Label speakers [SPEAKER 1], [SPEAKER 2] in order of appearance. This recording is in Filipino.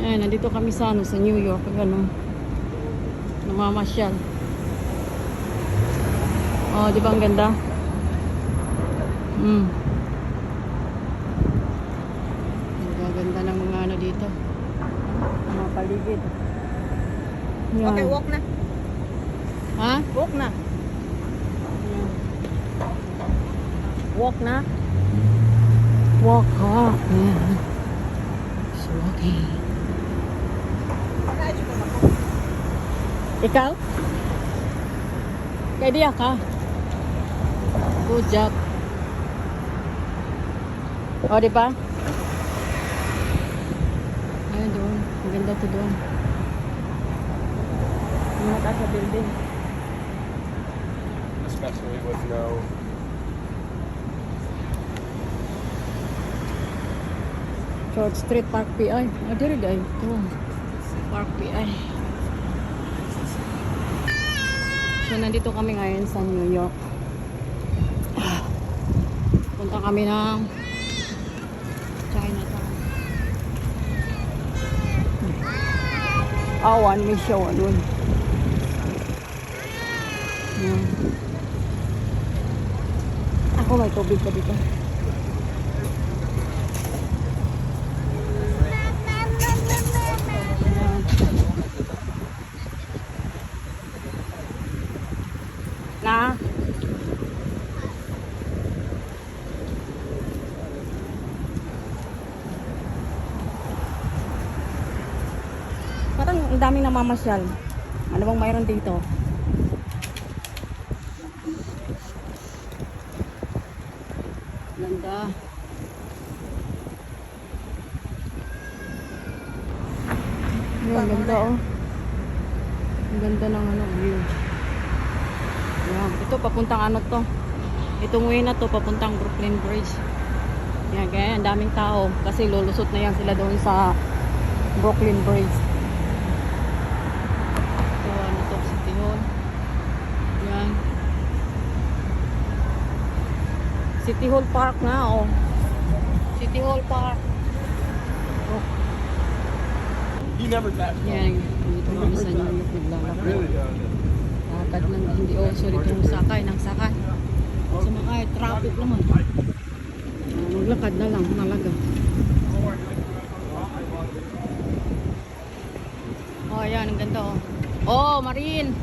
[SPEAKER 1] Ayan, nandito kami sa ano, sa New York, ano. Namamasyal. Oh, di ba ang ganda? Ang ganda ng mga ano dito. Mga paligid. Yan.
[SPEAKER 2] Okay, walk na.
[SPEAKER 1] Ha?
[SPEAKER 2] Walk na.
[SPEAKER 1] Yan. Walk na? Walk, walk. Yan. So, okay. Ikaw? Kaya diya ka? Good job. O, di ba? Ayun doon. Maganda to doon. Yung mataas sa building.
[SPEAKER 3] Especially with no.
[SPEAKER 1] Short Street, Park PI. Ah, diri day. Ito. Park PI. So, nandito kami ngayon sa New York. Punta kami ng Chinatown. Awan, may show. Doon. Yan. Ako may tubig pa dito. Na parang ang daming namamasyal. Ano bang mayroon dito? Ganda. Ang ganda oh. Ang ganda ng ano view. Yan. Ito papuntang ano to. Itong way na to papuntang Brooklyn Bridge. Yan, kaya ang daming tao kasi lulusot na yan sila doon sa Brooklyn Bridge. Ito ano to, City Hall. Yan. City Hall Park nga oh. City Hall Park. Oh.
[SPEAKER 3] He never tapped.
[SPEAKER 1] Yan. Dito kami sa New York naglalakad. Lakad ng hindi sorry itong sakay ng sakay. Sumakay, traffic naman. Maglakad na lang talaga. Oh, yan, ang ganda oh. Oh, Marine.